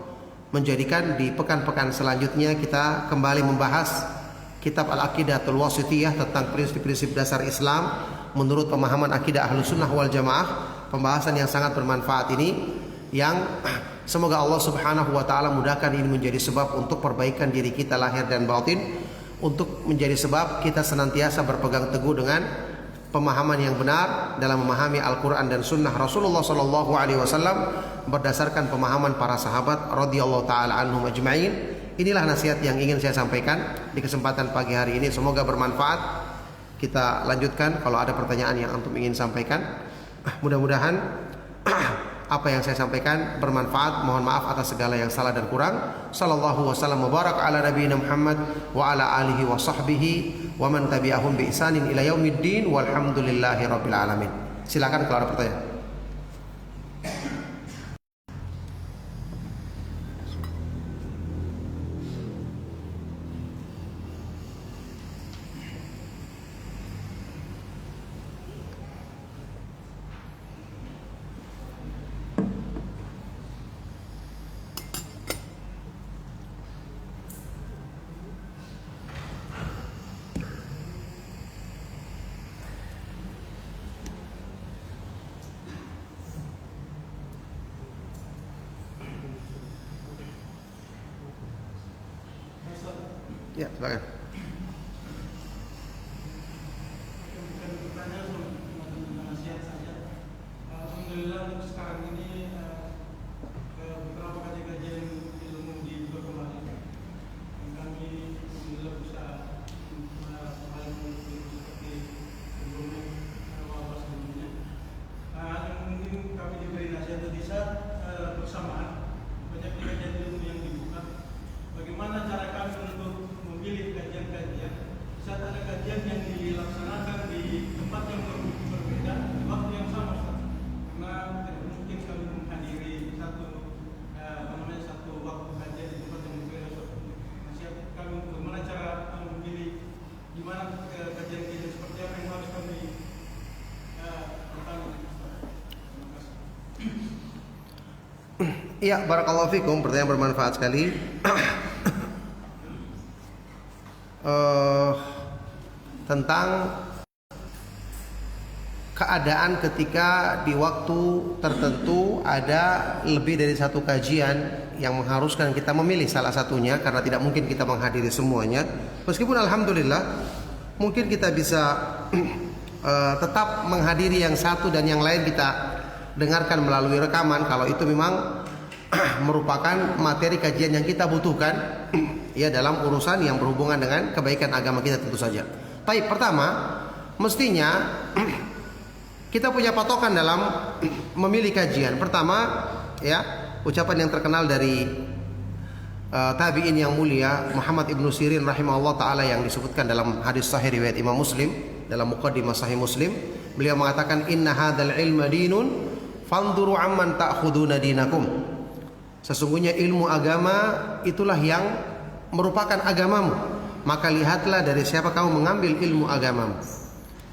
menjadikan di pekan-pekan selanjutnya kita kembali membahas kitab Al-Aqidatul Wasithiyah tentang prinsip-prinsip dasar Islam menurut pemahaman akidah Ahlus Sunnah wal Jamaah. Pembahasan yang sangat bermanfaat ini, yang semoga Allah Subhanahu wa taala mudahkan ini menjadi sebab untuk perbaikan diri kita lahir dan batin, untuk menjadi sebab kita senantiasa berpegang teguh dengan pemahaman yang benar dalam memahami Al-Quran dan Sunnah Rasulullah Sallallahu Alaihi Wasallam berdasarkan pemahaman para sahabat radhiyallahu taala anhum ajma'in. Inilah nasihat yang ingin saya sampaikan di kesempatan pagi hari ini. Semoga bermanfaat. kita lanjutkan kalau ada pertanyaan yang antum ingin sampaikan. Mudah-mudahan apa yang saya sampaikan bermanfaat. Mohon maaf atas segala yang salah dan kurang. Sallallahu wasallam mubarak ala nabiyina Muhammad wa ala alihi wa sahbihi wa man tabi'ahum bi ihsanin ila yaumiddin walhamdulillahi rabbil alamin. Silakan kalau ada pertanyaan. Ya, silakan. Alhamdulillah untuk sekarang ini beberapa kajian ilmu dibuka kembali dan kami alhamdulillah bisa kembali seperti sebelumnya wabah sebelumnya. Yang mungkin kami diberi nasihat di saat bersamaan banyak kajian ilmu yang dibuka. Bagaimana cara kami untuk memilih kajian-kajian saat ada kajian yang dilaksanakan di tempat yang berbeda di waktu yang sama, karena tidak mungkin kami menghadiri satu waktu kajian di tempat yang berbeda. Nasihat kami bagaimana cara memilih di mana kajian seperti apa yang harus kami lakukan. Terima kasih. Iya, barakallahu fikum, pertanyaan bermanfaat sekali. Tentang keadaan ketika di waktu tertentu ada lebih dari satu kajian yang mengharuskan kita memilih salah satunya karena tidak mungkin kita menghadiri semuanya. Meskipun alhamdulillah mungkin kita bisa tetap menghadiri yang satu dan yang lain kita dengarkan melalui rekaman kalau itu memang merupakan materi kajian yang kita butuhkan ya dalam urusan yang berhubungan dengan kebaikan agama kita tentu saja. Baik, pertama mestinya kita punya patokan dalam memilih kajian. Pertama ya, ucapan yang terkenal dari tabi'in yang mulia Muhammad ibnu Sirin rahimahullah ta'ala yang disebutkan dalam hadis sahih riwayat Imam Muslim dalam muqaddimah sahih Muslim. Beliau mengatakan inna hadzal ilma dinun fanduru amman ta'khuduna dinakum. Sesungguhnya ilmu agama itulah yang merupakan agamamu, maka lihatlah dari siapa kamu mengambil ilmu agamamu.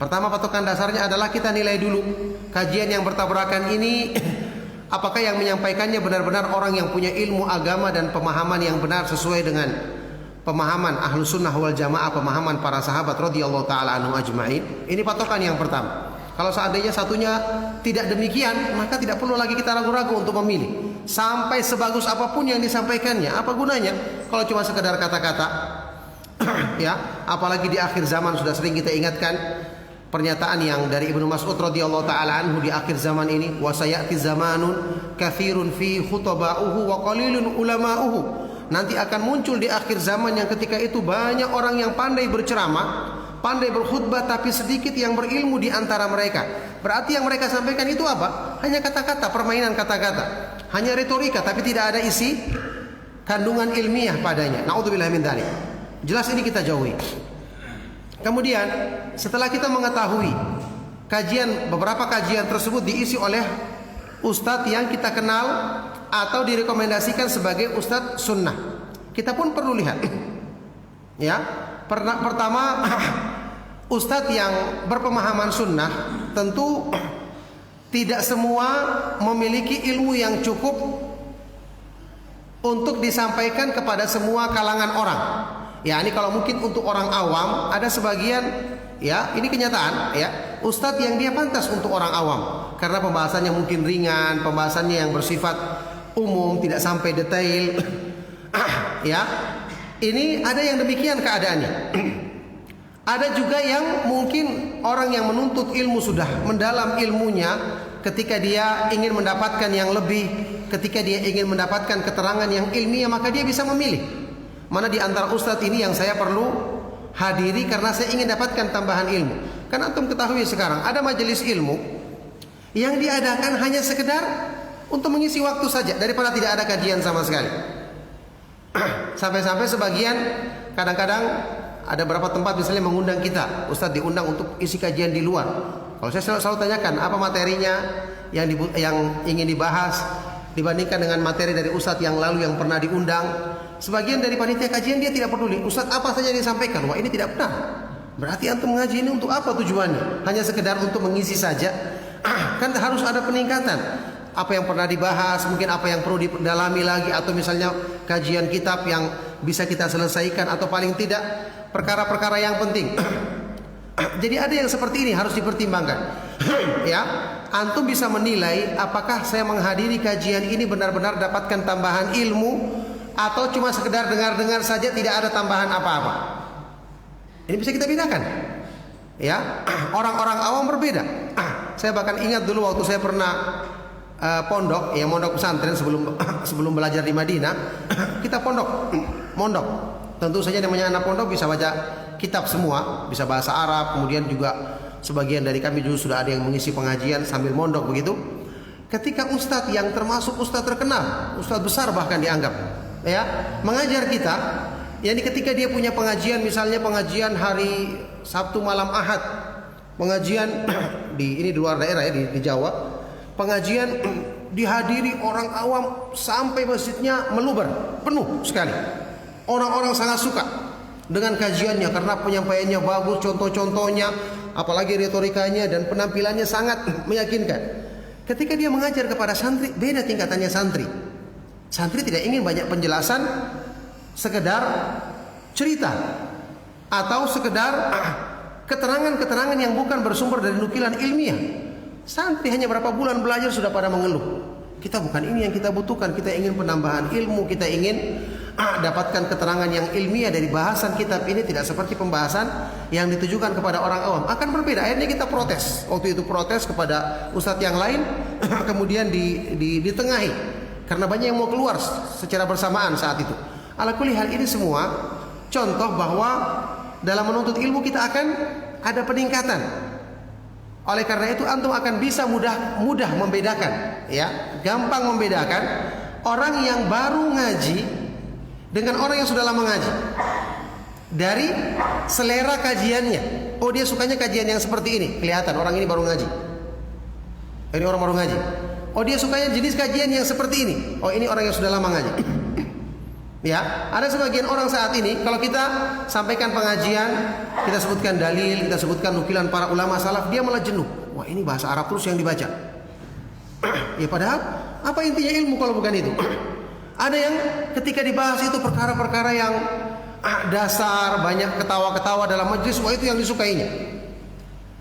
Pertama, patokan dasarnya adalah kita nilai dulu kajian yang bertabrakan ini apakah yang menyampaikannya benar-benar orang yang punya ilmu agama dan pemahaman yang benar sesuai dengan pemahaman ahlu sunnah wal jamaah, pemahaman para sahabat radhiyallahu ta'ala anhum ajma'in. Ini patokan yang pertama. Kalau seandainya satunya tidak demikian, maka tidak perlu lagi kita ragu-ragu untuk memilih. Sampai sebagus apapun yang disampaikannya, apa gunanya kalau cuma sekedar kata-kata? Ya, apalagi di akhir zaman sudah sering kita ingatkan pernyataan yang dari Ibnu Mas'ud radhiyallahu taala anhu di akhir zaman ini, wa sayati zamanun katsirun fi khutaba'uhu wa qalilun ulama'uhu. Nanti akan muncul di akhir zaman yang ketika itu banyak orang yang pandai berceramah, pandai berkhutbah, tapi sedikit yang berilmu di antara mereka. Berarti yang mereka sampaikan itu apa? Hanya kata-kata, permainan kata-kata, hanya retorika, tapi tidak ada isi kandungan ilmiah padanya. Na'udzubillah min dzalik. Jelas ini kita jauhi. Kemudian setelah kita mengetahui beberapa kajian tersebut diisi oleh ustadz yang kita kenal atau direkomendasikan sebagai ustadz sunnah, kita pun perlu lihat ya. Pertama, ustadz yang berpemahaman sunnah tentu tidak semua memiliki ilmu yang cukup untuk disampaikan kepada semua kalangan orang. Ya, ini kalau mungkin untuk orang awam ada sebagian, ya ini kenyataan ya, ustadz yang dia pantas untuk orang awam karena pembahasannya mungkin ringan, pembahasannya yang bersifat umum, tidak sampai detail. Ya, ini ada yang demikian keadaannya. Ada juga yang mungkin orang yang menuntut ilmu sudah mendalam ilmunya, ketika dia ingin mendapatkan yang lebih, ketika dia ingin mendapatkan keterangan yang ilmiah, maka dia bisa memilih mana di antara ustadz ini yang saya perlu hadiri karena saya ingin dapatkan tambahan ilmu. Karena antum ketahui sekarang ada majelis ilmu yang diadakan hanya sekedar untuk mengisi waktu saja daripada tidak ada kajian sama sekali. Sampai-sampai sebagian kadang-kadang ada beberapa tempat misalnya mengundang kita, Ustadz diundang untuk isi kajian di luar. Kalau saya selalu tanyakan apa materinya yang ingin dibahas dibandingkan dengan materi dari Ustadz yang lalu yang pernah diundang. Sebagian dari panitia kajian dia tidak peduli, Ustadz apa saja yang disampaikan. Wah, ini tidak benar. Berarti antum mengaji ini untuk apa tujuannya? Hanya sekedar untuk mengisi saja. Kan harus ada peningkatan. Apa yang pernah dibahas, mungkin apa yang perlu didalami lagi, atau misalnya kajian kitab yang bisa kita selesaikan, atau paling tidak perkara-perkara yang penting. Jadi ada yang seperti ini harus dipertimbangkan. Ya, antum bisa menilai apakah saya menghadiri kajian ini benar-benar dapatkan tambahan ilmu atau cuma sekedar dengar-dengar saja tidak ada tambahan apa-apa. Ini bisa kita bedakan. Ya, orang-orang awam berbeda. Saya bahkan ingat dulu waktu saya pernah pondok, ya mondok pesantren sebelum belajar di Madinah, kita mondok. Tentu saja namanya anak pondok bisa baca kitab semua, bisa bahasa Arab, kemudian juga sebagian dari kami juga sudah ada yang mengisi pengajian sambil mondok begitu. Ketika ustadz yang termasuk ustadz terkenal, ustadz besar bahkan dianggap, ya, mengajar kita, yakni ketika dia punya pengajian, misalnya pengajian hari Sabtu malam Ahad, pengajian di luar daerah ya, di Jawa, pengajian dihadiri orang awam sampai masjidnya meluber penuh sekali. Orang-orang sangat suka dengan kajiannya karena penyampaiannya bagus, contoh-contohnya, apalagi retorikanya dan penampilannya sangat meyakinkan. Ketika dia mengajar kepada santri, beda tingkatannya santri. Santri tidak ingin banyak penjelasan, sekedar cerita atau sekedar keterangan-keterangan yang bukan bersumber dari nukilan ilmiah. Santri hanya berapa bulan belajar sudah pada mengeluh. Kita bukan ini yang kita butuhkan, kita ingin penambahan ilmu, kita ingin dapatkan keterangan yang ilmiah dari bahasan kitab ini, tidak seperti pembahasan yang ditujukan kepada orang awam. Akan berbeda. Akhirnya kita protes. Waktu itu protes kepada ustadz yang lain, kemudian ditengahi karena banyak yang mau keluar secara bersamaan saat itu. Ala kulli hal, ini semua contoh bahwa dalam menuntut ilmu kita akan ada peningkatan. Oleh karena itu antum akan bisa mudah membedakan, ya, gampang membedakan orang yang baru ngaji dengan orang yang sudah lama ngaji dari selera kajiannya. Oh, dia sukanya kajian yang seperti ini, kelihatan orang ini baru ngaji. Ini orang baru ngaji. Oh, dia sukanya jenis kajian yang seperti ini. Oh, ini orang yang sudah lama ngaji. Ya, ada sebagian orang saat ini kalau kita sampaikan pengajian, kita sebutkan dalil, kita sebutkan nukilan para ulama salaf, dia malah jenuh. Wah, ini bahasa Arab terus yang dibaca. Ya, padahal apa intinya ilmu kalau bukan itu? Ada yang ketika dibahas itu perkara-perkara yang dasar, banyak ketawa-ketawa dalam majelis, wah itu yang disukainya.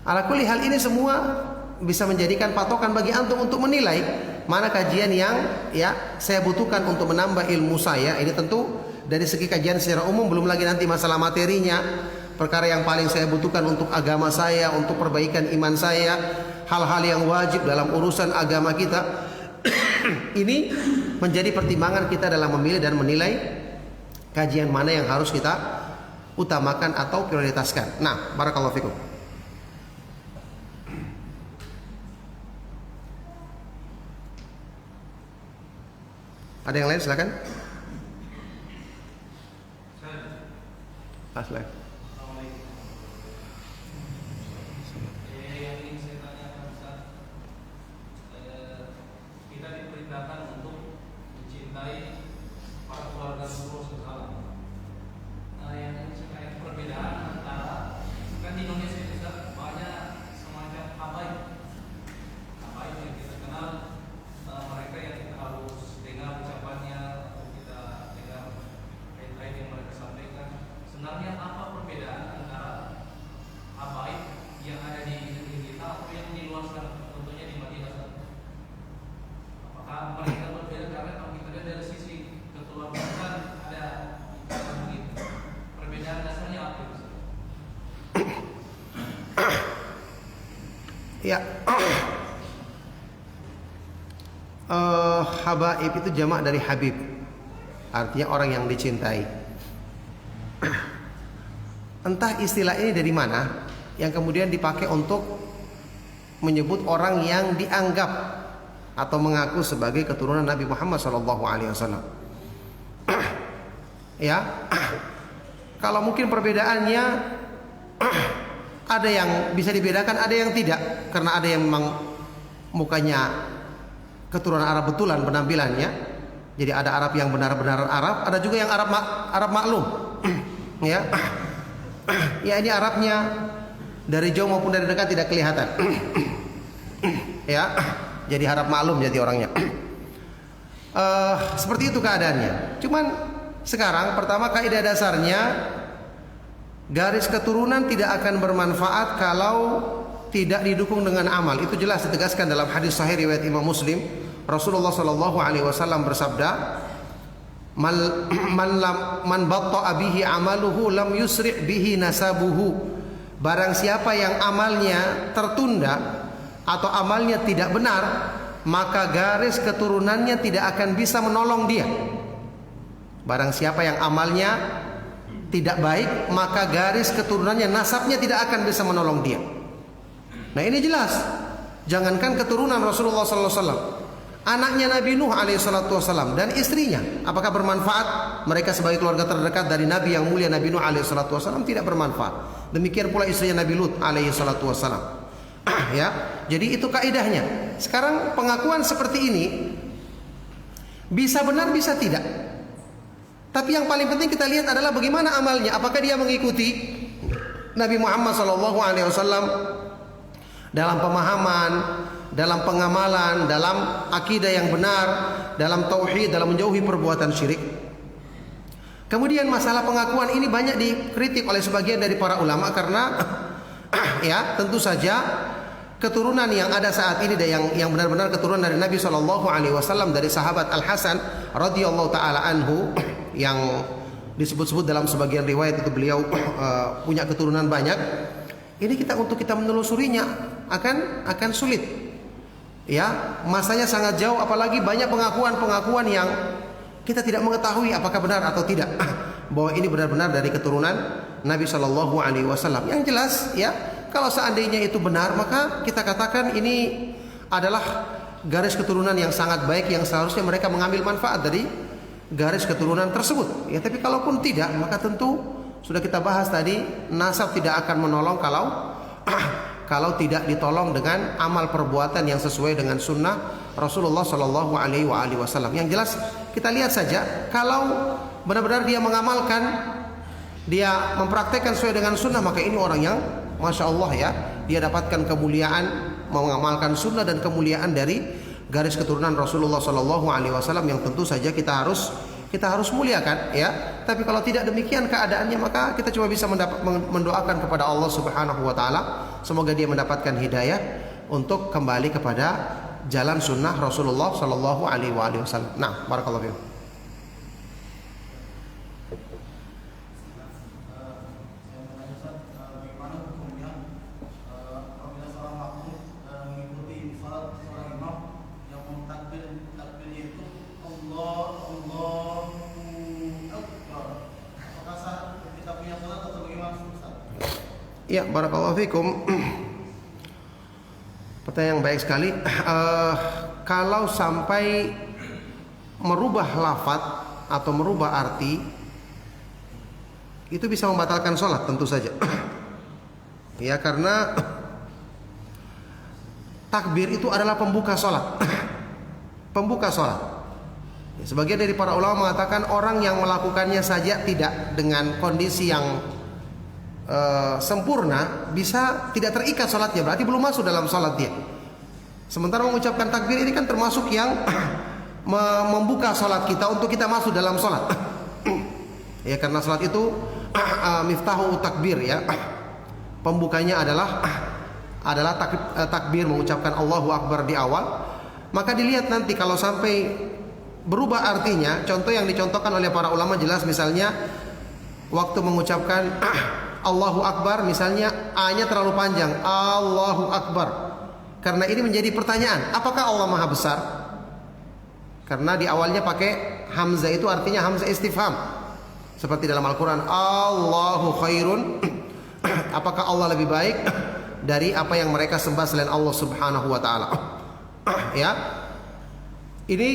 Ala kulli hal, ini semua bisa menjadikan patokan bagi antum untuk menilai mana kajian yang saya butuhkan untuk menambah ilmu saya. Ini tentu dari segi kajian secara umum, belum lagi nanti masalah materinya, perkara yang paling saya butuhkan untuk agama saya, untuk perbaikan iman saya, hal-hal yang wajib dalam urusan agama kita. Ini menjadi pertimbangan kita dalam memilih dan menilai kajian mana yang harus kita utamakan atau prioritaskan. Nah, barakallahu fikum. Ada yang lain, silakan. Silakan. Yang ingin saya tanyakan, Ustaz, kita diperintahkan untuk mencintai para keluarga Rasulullah SAW. Yang ingin saya tanyakan perbedaan antara, kan di Indonesia Ustaz banyak semacam habaib yang kita kenal, mereka yang kita harus dengar ucapannya atau kita dengar ayat-ayat yang mereka sampaikan. Sebenarnya apa perbedaan antara habaib yang ada di negeri kita atau yang di luar sana, contohnya di Madinah? Apakah mereka berbeda? Karena kalau kita lihat dari sisi kekeluargaan ada begitu. Perbedaan dasarnya apa itu? Ya. Habaib itu jamak dari habib, artinya orang yang dicintai. entah istilah ini dari mana yang kemudian dipakai untuk menyebut orang yang dianggap atau mengaku sebagai keturunan Nabi Muhammad SAW. Ya, kalau mungkin perbedaannya ada yang bisa dibedakan, ada yang tidak, karena ada yang memang mukanya keturunan Arab betulan penampilannya. Jadi ada Arab yang benar-benar Arab, ada juga yang Arab maklum. Ya, ya ini Arabnya dari jauh maupun dari dekat tidak kelihatan. Ya, jadi Arab maklum jadi orangnya. Seperti itu keadaannya. Cuman sekarang pertama kaidah dasarnya, garis keturunan tidak akan bermanfaat kalau tidak didukung dengan amal. Itu jelas ditegaskan dalam hadis sahih riwayat Imam Muslim. Rasulullah sallallahu alaihi wasallam bersabda, "Man batta'a bihi amaluhu lam yusri' bihi nasabuhu." Barang siapa yang amalnya tertunda atau amalnya tidak benar, maka garis keturunannya tidak akan bisa menolong dia. Barang siapa yang amalnya tidak baik, maka garis keturunannya, nasabnya tidak akan bisa menolong dia. Nah ini jelas. Jangankan keturunan Rasulullah SAW, anaknya Nabi Nuh alaihissalam dan istrinya, apakah bermanfaat? Mereka sebagai keluarga terdekat dari Nabi yang mulia Nabi Nuh alaihissalam tidak bermanfaat. Demikian pula istrinya Nabi Lut alaihissalam. Ya, jadi itu kaidahnya. Sekarang pengakuan seperti ini bisa benar bisa tidak. Tapi yang paling penting kita lihat adalah bagaimana amalnya. Apakah dia mengikuti Nabi Muhammad SAW dalam pemahaman, dalam pengamalan, dalam akidah yang benar, dalam tauhid, dalam menjauhi perbuatan syirik. Kemudian masalah pengakuan ini banyak dikritik oleh sebagian dari para ulama karena ya tentu saja keturunan yang ada saat ini yang benar-benar keturunan dari Nabi SAW, dari sahabat Al Hasan radhiyallahu taala anhu, yang disebut-sebut dalam sebagian riwayat itu beliau punya keturunan banyak. Ini untuk kita menelusurinya akan sulit. Ya, masanya sangat jauh, apalagi banyak pengakuan yang kita tidak mengetahui apakah benar atau tidak bahwa ini benar-benar dari keturunan Nabi Shallallahu Alaihi Wasallam. Yang jelas, ya, kalau seandainya itu benar, maka kita katakan ini adalah garis keturunan yang sangat baik, yang seharusnya mereka mengambil manfaat dari garis keturunan tersebut. Ya, tapi kalaupun tidak, maka tentu sudah kita bahas tadi, nasab tidak akan menolong kalau tidak ditolong dengan amal perbuatan yang sesuai dengan sunnah Rasulullah Shallallahu Alaihi Wasallam. Yang jelas kita lihat saja, kalau benar-benar dia mengamalkan, dia mempraktekkan sesuai dengan sunnah, maka ini orang yang masya Allah, ya, dia dapatkan kemuliaan mengamalkan sunnah dan kemuliaan dari garis keturunan Rasulullah Shallallahu Alaihi Wasallam yang tentu saja kita harus muliakan, ya. Tapi kalau tidak demikian keadaannya, maka kita cuma bisa mendoakan kepada Allah Subhanahu Wa Taala, semoga dia mendapatkan hidayah untuk kembali kepada jalan sunnah Rasulullah Shallallahu Alaihi Wasallam. Nah, barakallahu fiikum. Ya, barakallahu fikum. Pertanyaan yang baik sekali. Kalau sampai merubah lafaz atau merubah arti, itu bisa membatalkan sholat tentu saja. Ya, karena takbir itu adalah pembuka sholat. Pembuka sholat. Ya, sebagian dari para ulama mengatakan orang yang melakukannya saja tidak dengan kondisi yang sempurna, bisa tidak terikat sholatnya, berarti belum masuk dalam sholat dia. Sementara mengucapkan takbir ini kan termasuk yang membuka sholat kita untuk kita masuk dalam sholat. Ya, karena sholat itu miftahu takbir, ya. Pembukanya adalah takbir, mengucapkan Allahu Akbar di awal. Maka dilihat nanti kalau sampai berubah artinya. Contoh yang dicontohkan oleh para ulama jelas, misalnya waktu mengucapkan Allahu Akbar, misalnya A-nya terlalu panjang, Allahu Akbar. Karena ini menjadi pertanyaan, apakah Allah Maha Besar? Karena di awalnya pakai hamzah, itu artinya hamzah istifham. Seperti dalam Al-Quran, Allahu khairun Apakah Allah lebih baik dari apa yang mereka sembah selain Allah Subhanahu wa taala? Ya. Ini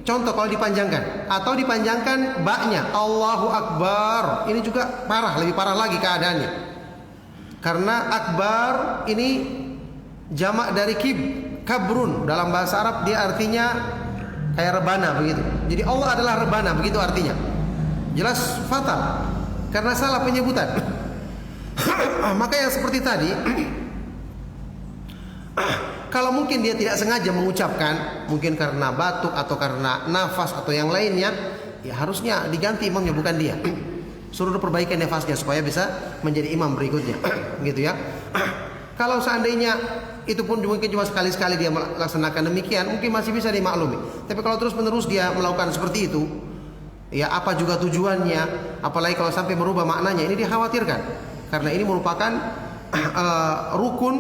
contoh kalau dipanjangkan atau dipanjangkan baknya Allahu Akbar. Ini juga parah, lebih parah lagi keadaannya. Karena akbar ini jamak dari kabrun. Dalam bahasa Arab dia artinya kayak rebana begitu. Jadi Allah adalah rebana, begitu artinya. Jelas fatal karena salah penyebutan. Maka yang seperti tadi, kalau mungkin dia tidak sengaja mengucapkan, mungkin karena batuk atau karena nafas atau yang lainnya, ya harusnya diganti imamnya, bukan dia. Suruh perbaikan nafasnya supaya bisa menjadi imam berikutnya. Gitu ya. Kalau seandainya itu pun mungkin cuma sekali-sekali dia melaksanakan demikian, mungkin masih bisa dimaklumi. Tapi kalau terus-menerus dia melakukan seperti itu, ya apa juga tujuannya, apalagi kalau sampai merubah maknanya, ini dikhawatirkan. Karena ini merupakan rukun,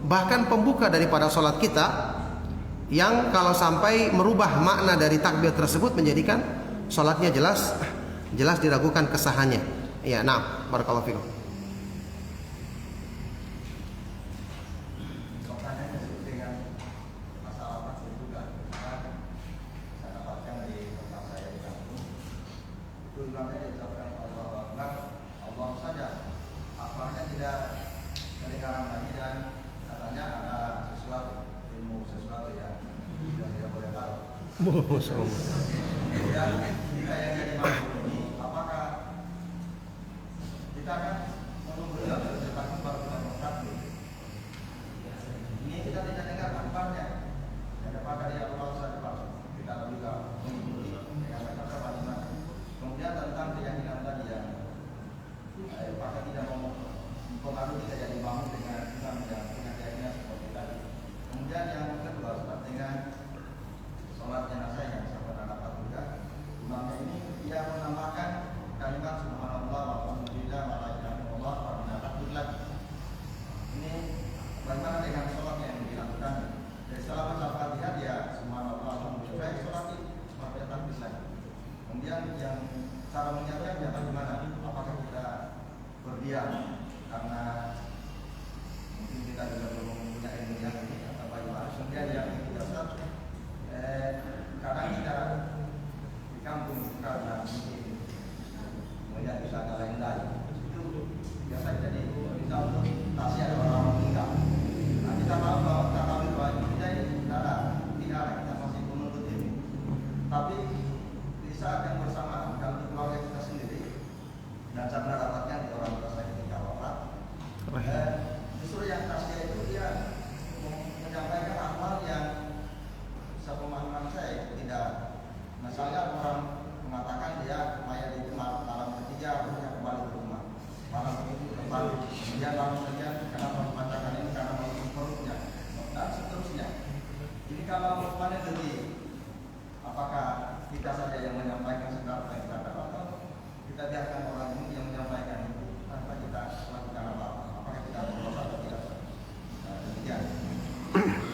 bahkan pembuka daripada sholat kita, yang kalau sampai merubah makna dari takbir tersebut menjadikan sholatnya jelas diragukan kesahannya. Ya, nah, barakallahu fikum.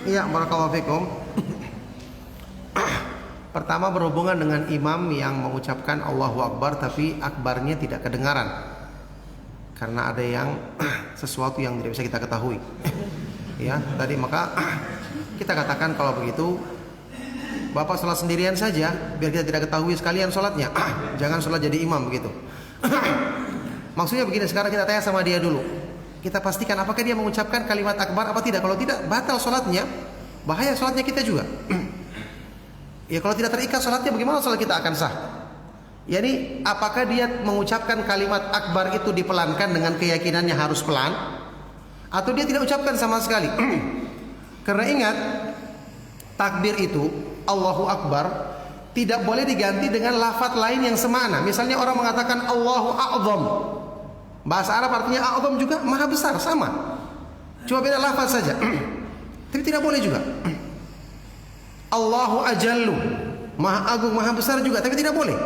Ya, barakallahu fikum. Pertama, berhubungan dengan imam yang mengucapkan Allahu Akbar tapi akbarnya tidak kedengaran. Karena ada yang sesuatu yang tidak bisa kita ketahui. Ya, tadi maka kita katakan kalau begitu Bapak sholat sendirian saja biar kita tidak ketahui sekalian sholatnya. Jangan sholat jadi imam begitu. Maksudnya begini, sekarang kita tanya sama dia dulu. Kita pastikan apakah dia mengucapkan kalimat akbar apa tidak. Kalau tidak, batal sholatnya, bahaya sholatnya kita juga. Ya kalau tidak terikat sholatnya, bagaimana sholat kita akan sah? Yani apakah dia mengucapkan kalimat akbar itu dipelankan dengan keyakinannya harus pelan, atau dia tidak ucapkan sama sekali? Karena ingat, takbir itu Allahu Akbar tidak boleh diganti dengan lafaz lain yang semakna. Misalnya orang mengatakan Allahu A'zam, bahasa Arab artinya a'zam juga maha besar, sama. Cuma beda lafaz saja. Tapi tidak boleh juga. Allahu ajallu, maha agung, maha besar juga, tapi tidak boleh.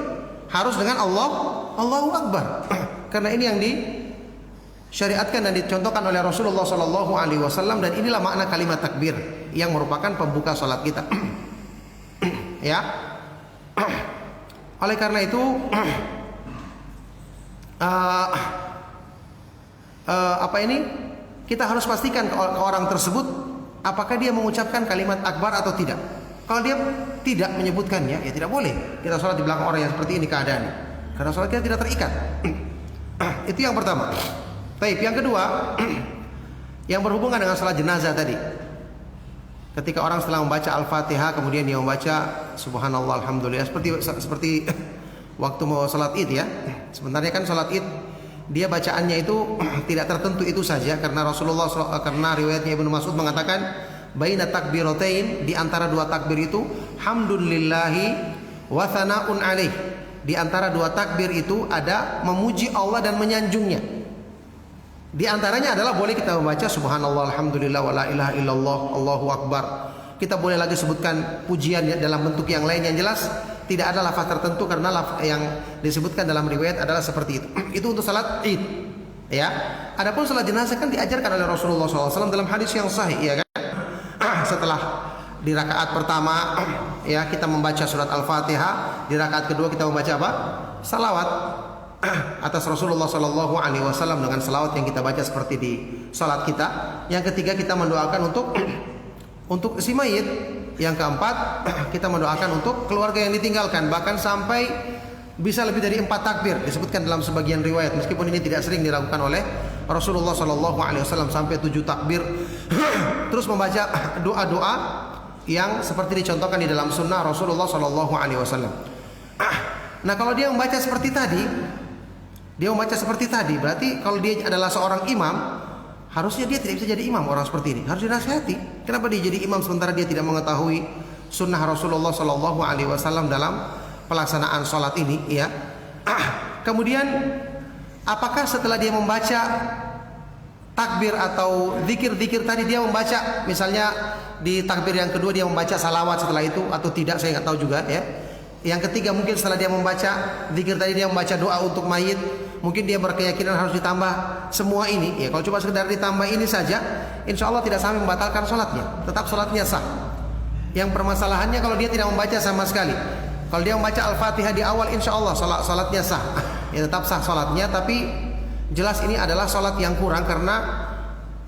Harus dengan Allahu Akbar. Karena ini yang disyariatkan dan dicontohkan oleh Rasulullah sallallahu alaihi wasallam, dan inilah makna kalimat takbir yang merupakan pembuka salat kita. Ya. Oleh karena itu kita harus pastikan ke orang tersebut apakah dia mengucapkan kalimat akbar atau tidak. Kalau dia tidak menyebutkannya, ya tidak boleh kita sholat di belakang orang yang seperti ini keadaannya, karena sholat kita tidak terikat. Itu yang pertama. Baik, yang kedua, yang berhubungan dengan sholat jenazah tadi. Ketika orang setelah membaca Al-Fatihah kemudian dia membaca Subhanallah Alhamdulillah, seperti waktu mau sholat id ya. Sebenarnya kan sholat id dia bacaannya itu tidak tertentu itu saja, karena karena riwayatnya Ibnu Mas'ud mengatakan baina takbiratain, di antara dua takbir itu hamdulillahi wa thana'un alaih, di antara dua takbir itu ada memuji Allah dan menyanjungnya. Di antaranya adalah boleh kita membaca Subhanallah Alhamdulillah wa la ilaha illallah Allahu Akbar. Kita boleh lagi sebutkan pujian dalam bentuk yang lain, yang jelas tidak ada lafaz tertentu, karena lafaz yang disebutkan dalam riwayat adalah seperti itu. Itu untuk salat id, ya. Adapun salat jenazah kan diajarkan oleh Rasulullah SAW dalam hadis yang sahih, ya kan. Setelah di rakaat pertama, ya, kita membaca surat Al-Fatihah. Di rakaat kedua kita membaca apa? Salawat atas Rasulullah SAW dengan salawat yang kita baca seperti di salat kita. Yang ketiga kita mendoakan untuk si mayit. Yang keempat kita mendoakan untuk keluarga yang ditinggalkan, bahkan sampai bisa lebih dari 4 takbir disebutkan dalam sebagian riwayat, meskipun ini tidak sering dilakukan oleh Rasulullah SAW, sampai 7 takbir. Terus membaca doa-doa yang seperti dicontohkan di dalam sunnah Rasulullah SAW. Nah, kalau dia membaca seperti tadi, berarti kalau dia adalah seorang imam, harusnya dia tidak bisa jadi imam. Orang seperti ini harus dinasihati. Kenapa dia jadi imam sementara dia tidak mengetahui sunnah Rasulullah SAW dalam pelaksanaan sholat ini, ya? Kemudian, apakah setelah dia membaca takbir atau zikir-zikir tadi dia membaca, misalnya di takbir yang kedua dia membaca salawat setelah itu atau tidak, saya nggak tahu juga, ya. Yang ketiga mungkin setelah dia membaca zikir tadi dia membaca doa untuk mayit, mungkin dia berkeyakinan harus ditambah semua ini, ya. Kalau cuma sekedar ditambah ini saja, insya Allah tidak sampai membatalkan sholatnya, tetap sholatnya sah. Yang permasalahannya kalau dia tidak membaca sama sekali. Kalau dia membaca Al-Fatihah di awal, insya Allah sholatnya sah, ya, tetap sah sholatnya. Tapi jelas ini adalah sholat yang kurang, karena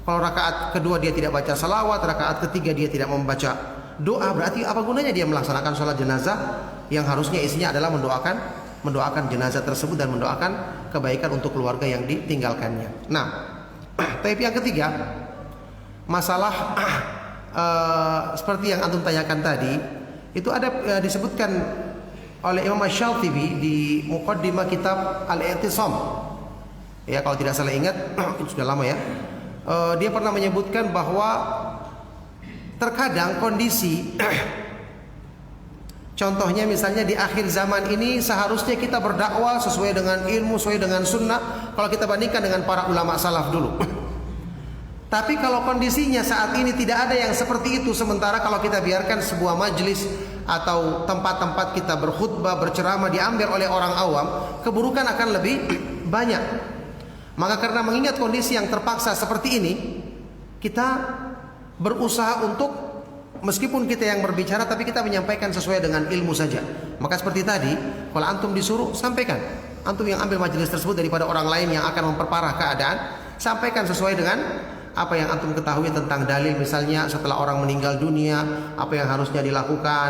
kalau rakaat kedua dia tidak baca salawat, rakaat ketiga dia tidak membaca doa, berarti apa gunanya dia melaksanakan sholat jenazah yang harusnya isinya adalah mendoakan jenazah tersebut dan mendoakan kebaikan untuk keluarga yang ditinggalkannya. Nah, tapi yang ketiga, masalah seperti yang antum tanyakan tadi, itu ada disebutkan oleh Imam Asy-Syatibi di Muqaddimah kitab Al-I'tisam. Ya, kalau tidak salah ingat, itu sudah lama ya. Dia pernah menyebutkan bahwa terkadang kondisi contohnya misalnya di akhir zaman ini seharusnya kita berdakwah sesuai dengan ilmu, sesuai dengan sunnah kalau kita bandingkan dengan para ulama salaf dulu. Tapi kalau kondisinya saat ini tidak ada yang seperti itu, sementara kalau kita biarkan sebuah majelis atau tempat-tempat kita berkhutbah, berceramah diambil oleh orang awam, keburukan akan lebih banyak. Maka karena mengingat kondisi yang terpaksa seperti ini, kita berusaha untuk, meskipun kita yang berbicara, tapi kita menyampaikan sesuai dengan ilmu saja. Maka seperti tadi, kalau antum disuruh, sampaikan. Antum yang ambil majelis tersebut daripada orang lain yang akan memperparah keadaan, sampaikan sesuai dengan apa yang antum ketahui tentang dalil. Misalnya setelah orang meninggal dunia, apa yang harusnya dilakukan,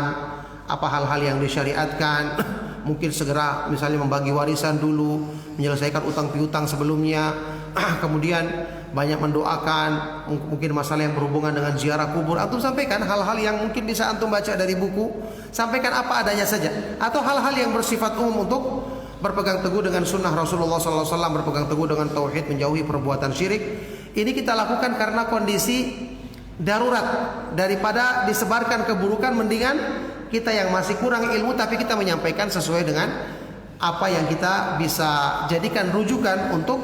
apa hal-hal yang disyariatkan. Mungkin segera misalnya membagi warisan dulu, menyelesaikan utang piutang sebelumnya. Kemudian banyak mendoakan, mungkin masalah yang berhubungan dengan ziarah kubur. Antum sampaikan hal-hal yang mungkin bisa antum baca dari buku. Sampaikan apa adanya saja. Atau hal-hal yang bersifat umum untuk berpegang teguh dengan sunnah Rasulullah SAW, berpegang teguh dengan tauhid, menjauhi perbuatan syirik. Ini kita lakukan karena kondisi darurat. Daripada disebarkan keburukan, mendingan kita yang masih kurang ilmu tapi kita menyampaikan sesuai dengan apa yang kita bisa jadikan rujukan untuk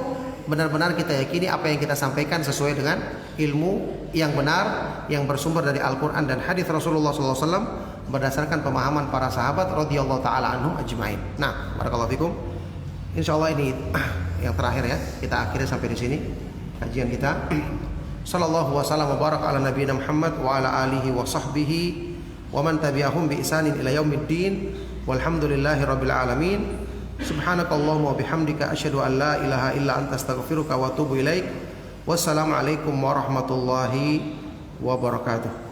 benar-benar kita yakini apa yang kita sampaikan sesuai dengan ilmu yang benar, yang bersumber dari Al-Quran dan hadis Rasulullah SAW berdasarkan pemahaman para sahabat radhiyallahu ta'ala anhum ajma'in. Nah, barakallahu fikum. Insyaallah ini yang terakhir ya. Kita akhiri sampai di sini kajian kita. Sallallahu wasallam wa barak ala nabiyina Muhammad wa ala alihi wa sahbihi wa man tabi'ahum bi ihsanin ila yaumiddin. Walhamdulillahi rabbil alamin. Subhanakallahumma wa bihamdika asyhadu an la ilaha illa anta astaghfiruka wa atubu ilaik. Wassalamualaikum warahmatullahi wabarakatuh.